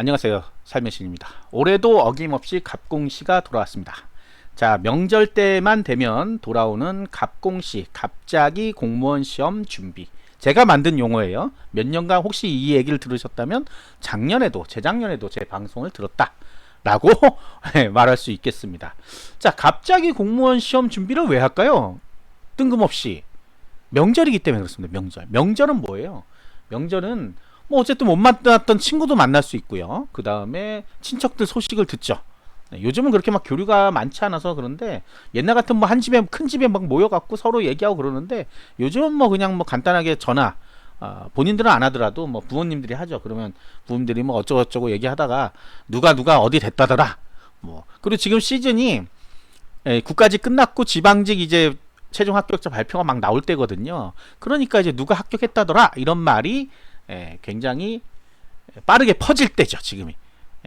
안녕하세요, 삶의 신입니다. 올해도 어김없이 갑공시가 돌아왔습니다. 자, 명절 때만 되면 돌아오는 갑공시, 갑자기 공무원 시험 준비. 제가 만든 용어예요. 몇 년간 혹시 이 얘기를 들으셨다면 작년에도, 재작년에도 제 방송을 들었다 라고 말할 수 있겠습니다. 자, 갑자기 공무원 시험 준비를 왜 할까요? 뜬금없이 명절이기 때문에 그렇습니다. 명절은 뭐예요? 명절은 뭐 어쨌든 못 만났던 친구도 만날 수 있고요. 그 다음에 친척들 소식을 듣죠. 네, 요즘은 그렇게 막 교류가 많지 않아서 그런데 옛날 같은 뭐 한 집에 큰 집에 막 모여갖고 서로 얘기하고 그러는데 요즘은 뭐 그냥 뭐 간단하게 전화, 본인들은 안 하더라도 뭐 부모님들이 하죠. 그러면 부모님들이 뭐 어쩌고저쩌고 얘기하다가 누가 어디 됐다더라. 뭐 그리고 지금 시즌이 국가직 끝났고 지방직 이제 최종 합격자 발표가 막 나올 때거든요. 그러니까 이제 누가 합격했다더라 이런 말이 굉장히 빠르게 퍼질 때죠, 지금이.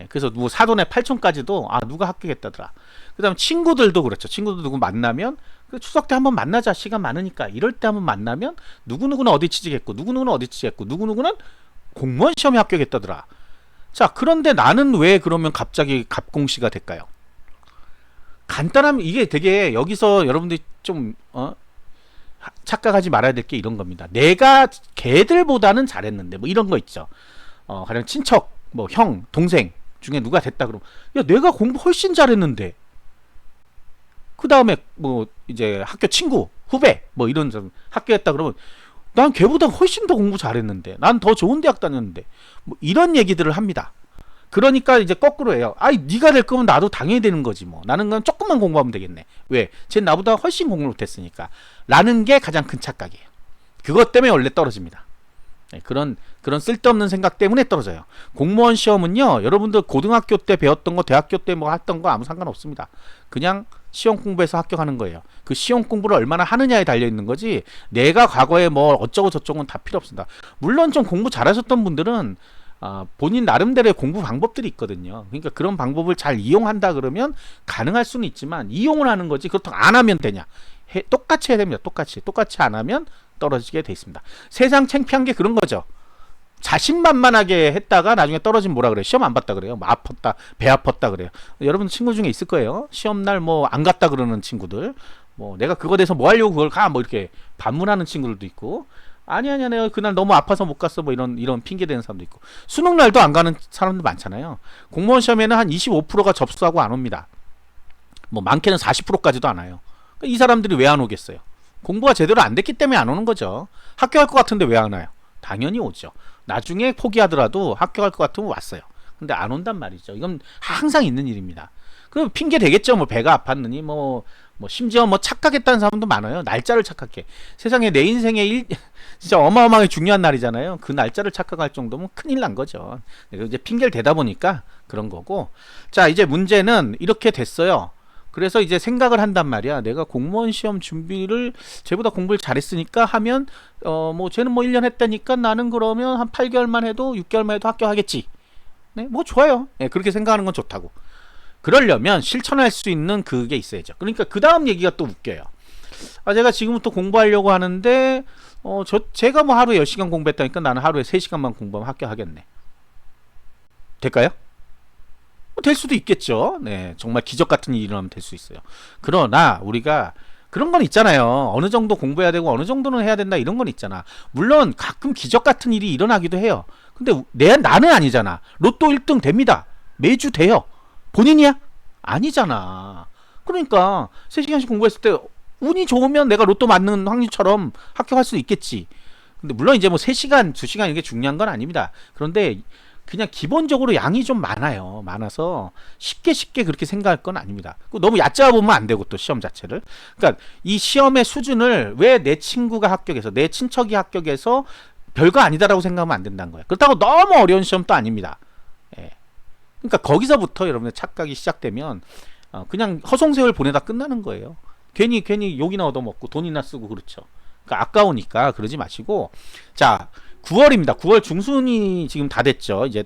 그래서 뭐 사돈의 팔촌까지도 누가 합격했다더라. 그 다음 친구들도 그렇죠. 친구들 누구 만나면 추석 때 한번 만나자, 시간 많으니까. 이럴 때 한번 만나면 누구누구는 어디 취직했고 누구누구는 어디 취직했고 누구누구는 공무원 시험에 합격했다더라. 자, 그런데 나는 왜 그러면 갑자기 갑공시가 될까요? 간단하면 이게 되게 여기서 여러분들이 좀 착각하지 말아야 될 게 이런 겁니다. 내가 걔들보다는 잘했는데 뭐 이런 거 있죠. 가령 친척, 뭐 형, 동생 중에 누가 됐다 그러면 야, 내가 공부 훨씬 잘했는데. 그 다음에 뭐 이제 학교 친구, 후배 뭐 이런 학교했다 그러면 난 걔보다 훨씬 더 공부 잘했는데. 난 더 좋은 대학 다녔는데. 뭐 이런 얘기들을 합니다. 그러니까 이제 거꾸로 해요. 아이, 네가 될 거면 나도 당연히 되는 거지 뭐. 나는 그냥 조금만 공부하면 되겠네. 왜? 쟤 나보다 훨씬 공부를 못했으니까. 라는 게 가장 큰 착각이에요. 그것 때문에 원래 떨어집니다. 네, 그런 쓸데없는 생각 때문에 떨어져요. 공무원 시험은요, 여러분들 고등학교 때 배웠던 거, 대학교 때 뭐 했던 거 아무 상관없습니다. 그냥 시험 공부해서 합격하는 거예요. 그 시험 공부를 얼마나 하느냐에 달려 있는 거지, 내가 과거에 뭐 어쩌고 저쩌고는 다 필요 없습니다. 물론 좀 공부 잘하셨던 분들은 본인 나름대로의 공부 방법들이 있거든요. 그러니까 그런 방법을 잘 이용한다 그러면 가능할 수는 있지만 이용을 하는 거지 그렇다고 안 하면 되냐. 똑같이 해야 됩니다. 똑같이 안 하면 떨어지게 돼 있습니다. 세상 창피한 게 그런 거죠. 자신만만하게 했다가 나중에 떨어지면 뭐라 그래요? 시험 안 봤다 그래요. 뭐 아팠다, 배 아팠다 그래요. 여러분 친구 중에 있을 거예요. 시험날 뭐 안 갔다 그러는 친구들. 뭐 내가 그거 돼서 뭐 하려고 그걸 가? 뭐 이렇게 반문하는 친구들도 있고. 아니야 내가 그날 너무 아파서 못 갔어 뭐 이런 핑계 대는 사람도 있고. 수능 날도 안 가는 사람도 많잖아요. 공무원 시험에는 한 25%가 접수하고 안 옵니다. 뭐 많게는 40%까지도 안 와요. 이 사람들이 왜 안 오겠어요? 공부가 제대로 안 됐기 때문에 안 오는 거죠. 합격할 것 같은데 왜 안 와요? 당연히 오죠. 나중에 포기하더라도 합격할 것 같으면 왔어요. 근데 안 온단 말이죠. 이건 항상 있는 일입니다. 그럼 핑계 되겠죠. 뭐 배가 아팠느니 뭐 심지어 뭐 착각했다는 사람도 많아요. 날짜를 착각해. 세상에 내 인생의 진짜 어마어마하게 중요한 날이잖아요. 그 날짜를 착각할 정도면 큰일 난 거죠. 이제 핑계를 대다 보니까 그런 거고. 자, 이제 문제는 이렇게 됐어요. 그래서 이제 생각을 한단 말이야. 내가 공무원 시험 준비를 쟤보다 공부를 잘했으니까 하면 뭐 쟤는 뭐 1년 했다니까 나는 그러면 한 8개월만 해도 6개월만 해도 합격하겠지. 네, 뭐 좋아요. 네, 그렇게 생각하는 건 좋다고. 그러려면 실천할 수 있는 그게 있어야죠. 그러니까 그 다음 얘기가 또 웃겨요. 제가 지금부터 공부하려고 하는데 제가 뭐 하루에 10시간 공부했다니까 나는 하루에 3시간만 공부하면 합격하겠네. 될까요? 될 수도 있겠죠. 네, 정말 기적 같은 일이 일어나면 될 수 있어요. 그러나 우리가 그런 건 있잖아요. 어느 정도 공부해야 되고 어느 정도는 해야 된다 이런 건 있잖아. 물론 가끔 기적 같은 일이 일어나기도 해요. 근데 나는 아니잖아. 로또 1등 됩니다. 매주 돼요. 본인이야? 아니잖아. 그러니까 3시간씩 공부했을 때 운이 좋으면 내가 로또 맞는 확률처럼 합격할 수 있겠지. 근데 물론 이제 뭐 3시간, 2시간 이게 중요한 건 아닙니다. 그런데 그냥 기본적으로 양이 좀 많아요. 많아서 쉽게 그렇게 생각할 건 아닙니다. 너무 얕잡아 보면 안 되고 또 시험 자체를. 그러니까 이 시험의 수준을 왜 내 친구가 합격해서 내 친척이 합격해서 별거 아니다라고 생각하면 안 된다는 거예요. 그렇다고 너무 어려운 시험도 아닙니다. 예. 그러니까 거기서부터 여러분의 착각이 시작되면 그냥 허송세월 보내다 끝나는 거예요. 괜히 욕이나 얻어먹고 돈이나 쓰고 그렇죠. 그러니까 아까우니까 그러지 마시고. 자, 9월입니다. 9월 중순이 지금 다 됐죠. 이제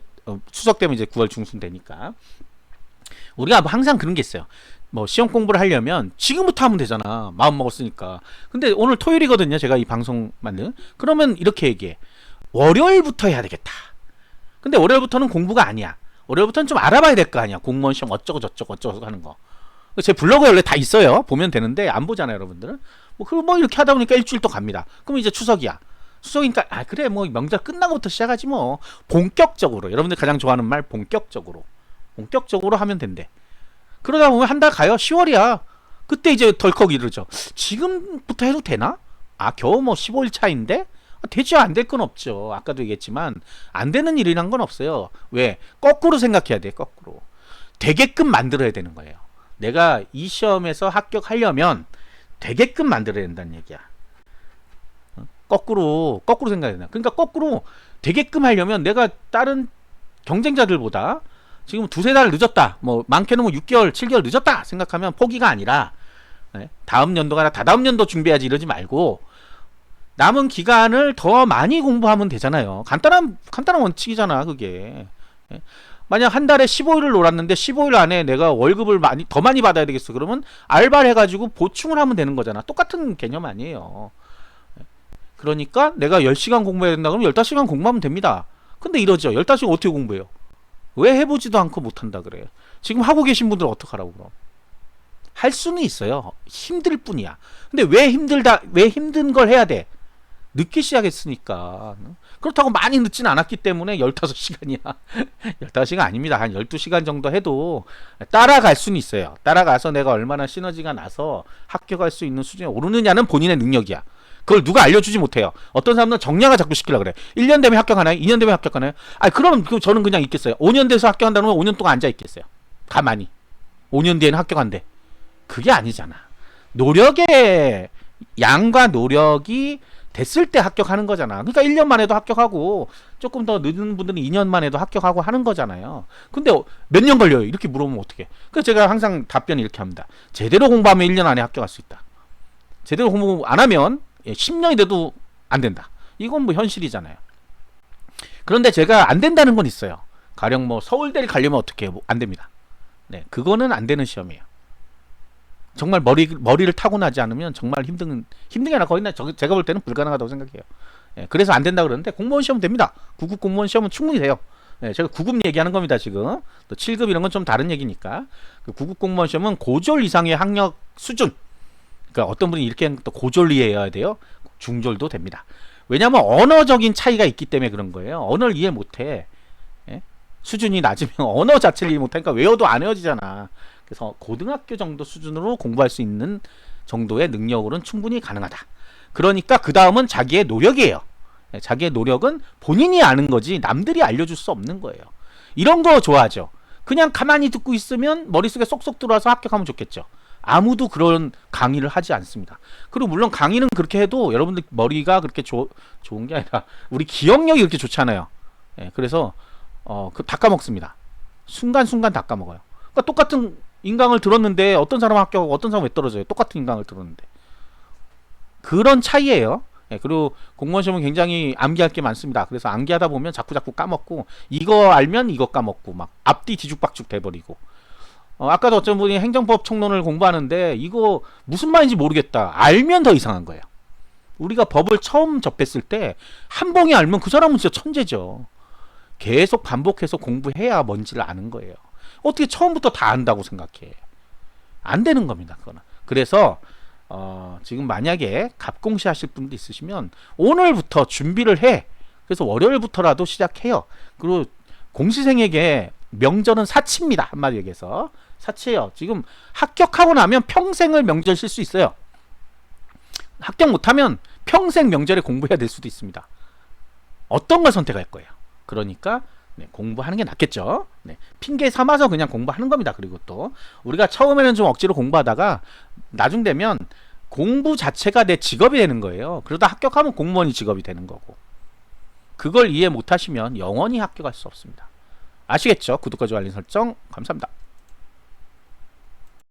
추석 되면 이제 9월 중순 되니까 우리가 항상 그런 게 있어요. 뭐 시험 공부를 하려면 지금부터 하면 되잖아. 마음 먹었으니까. 근데 오늘 토요일이거든요. 제가 이 방송 만든. 그러면 이렇게 얘기해. 월요일부터 해야 되겠다. 근데 월요일부터는 공부가 아니야. 월요일부터는 좀 알아봐야 될 거 아니야. 공무원 시험 어쩌고 저쩌고 어쩌고 하는 거. 제 블로그에 원래 다 있어요. 보면 되는데 안 보잖아요, 여러분들은. 뭐 이렇게 하다 보니까 일주일 또 갑니다. 그럼 이제 추석이야. 추석이니까 그래 뭐 명절 끝나고부터 시작하지 뭐. 본격적으로 여러분들 가장 좋아하는 말 본격적으로 하면 된대. 그러다 보면 한 달 가요. 10월이야. 그때 이제 덜컥 이르죠. 지금부터 해도 되나? 겨우 뭐 15일 차인데? 되죠. 안 될 건 없죠. 아까도 얘기했지만 안 되는 일이란 건 없어요. 왜? 거꾸로 생각해야 돼. 거꾸로. 되게끔 만들어야 되는 거예요. 내가 이 시험에서 합격하려면 되게끔 만들어야 된다는 얘기야. 거꾸로 생각해야 된다. 그러니까 거꾸로 되게끔 하려면 내가 다른 경쟁자들보다 지금 두세 달 늦었다. 뭐 많게는 뭐 6개월, 7개월 늦었다 생각하면 포기가 아니라 다음 연도가 아니라 다다음 연도 준비해야지 이러지 말고 남은 기간을 더 많이 공부하면 되잖아요. 간단한 원칙이잖아, 그게. 만약 한 달에 15일을 놀았는데 15일 안에 내가 월급을 더 많이 받아야 되겠어. 그러면 알바를 해가지고 보충을 하면 되는 거잖아. 똑같은 개념 아니에요. 그러니까 내가 10시간 공부해야 된다 그러면 15시간 공부하면 됩니다. 근데 이러죠. 15시간 어떻게 공부해요? 왜 해보지도 않고 못한다 그래요? 지금 하고 계신 분들은 어떡하라고 그럼? 할 수는 있어요. 힘들 뿐이야. 근데 왜 힘든 걸 해야 돼? 늦게 시작했으니까. 그렇다고 많이 늦진 않았기 때문에 15시간이야. 15시간 아닙니다. 한 12시간 정도 해도 따라갈 수는 있어요. 따라가서 내가 얼마나 시너지가 나서 합격할 수 있는 수준에 오르느냐는 본인의 능력이야. 그걸 누가 알려주지 못해요. 어떤 사람은 정량화 자꾸 시키려고 그래. 1년 되면 합격하나요? 2년 되면 합격하나요? 그럼 저는 그냥 있겠어요. 5년 돼서 합격한다면 5년 동안 앉아 있겠어요. 가만히. 5년 뒤에는 합격한대. 그게 아니잖아. 노력의 양과 노력이 됐을 때 합격하는 거잖아. 그러니까 1년 만에도 합격하고 조금 더 늦은 분들은 2년 만에도 합격하고 하는 거잖아요. 근데 몇 년 걸려요? 이렇게 물어보면 어떡해. 그래서 제가 항상 답변이 이렇게 합니다. 제대로 공부하면 1년 안에 합격할 수 있다. 제대로 공부 안 하면 10년이 돼도 안 된다. 이건 뭐 현실이잖아요. 그런데 제가 안 된다는 건 있어요. 가령 뭐 서울대를 가려면 어떻게 해요? 안 됩니다. 네, 그거는 안 되는 시험이에요. 정말 머리를 타고나지 않으면 정말 힘든 게 아니라 거의 제가 볼 때는 불가능하다고 생각해요. 그래서 안 된다 그러는데 공무원 시험 됩니다. 9급 공무원 시험은 충분히 돼요. 제가 9급 얘기하는 겁니다, 지금. 또 7급 이런 건 좀 다른 얘기니까. 그 9급 공무원 시험은 고졸 이상의 학력 수준. 그러니까 어떤 분이 이렇게 또 고졸이해야 돼요. 중졸도 됩니다. 왜냐하면 언어적인 차이가 있기 때문에 그런 거예요. 언어를 이해 못해. 수준이 낮으면 언어 자체를 이해 못하니까 외워도 안 외워지잖아. 그래서 고등학교 정도 수준으로 공부할 수 있는 정도의 능력으로는 충분히 가능하다. 그러니까 그 다음은 자기의 노력이에요. 자기의 노력은 본인이 아는 거지 남들이 알려줄 수 없는 거예요. 이런 거 좋아하죠. 그냥 가만히 듣고 있으면 머릿속에 쏙쏙 들어와서 합격하면 좋겠죠. 아무도 그런 강의를 하지 않습니다. 그리고 물론 강의는 그렇게 해도 여러분들 머리가 그렇게 좋은 게 아니라 우리 기억력이 그렇게 좋지 않아요. 그래서 다 까먹습니다. 순간순간 다 까먹어요. 그러니까 똑같은 인강을 들었는데 어떤 사람은 합격하고 어떤 사람은 왜 떨어져요? 똑같은 인강을 들었는데. 그런 차이예요. 그리고 공무원 시험은 굉장히 암기할 게 많습니다. 그래서 암기하다 보면 자꾸 까먹고 이거 알면 이거 까먹고 막 앞뒤 뒤죽박죽 돼버리고 아까도 어떤 분이 행정법 총론을 공부하는데 이거 무슨 말인지 모르겠다. 알면 더 이상한 거예요. 우리가 법을 처음 접했을 때 한 봉이 알면 그 사람은 진짜 천재죠. 계속 반복해서 공부해야 뭔지를 아는 거예요. 어떻게 처음부터 다 안다고 생각해? 안 되는 겁니다. 그거는. 그래서 지금 만약에 갑공시 하실 분도 있으시면 오늘부터 준비를 해. 그래서 월요일부터라도 시작해요. 그리고 공시생에게 명절은 사치입니다. 한마디 얘기해서 사치예요. 지금 합격하고 나면 평생을 명절 쉴 수 있어요. 합격 못하면 평생 명절에 공부해야 될 수도 있습니다. 어떤 걸 선택할 거예요. 그러니까 공부하는 게 낫겠죠. 핑계 삼아서 그냥 공부하는 겁니다. 그리고 또 우리가 처음에는 좀 억지로 공부하다가 나중 되면 공부 자체가 내 직업이 되는 거예요. 그러다 합격하면 공무원이 직업이 되는 거고. 그걸 이해 못하시면 영원히 합격할 수 없습니다. 아시겠죠? 구독과 좋아요 알림 설정 감사합니다.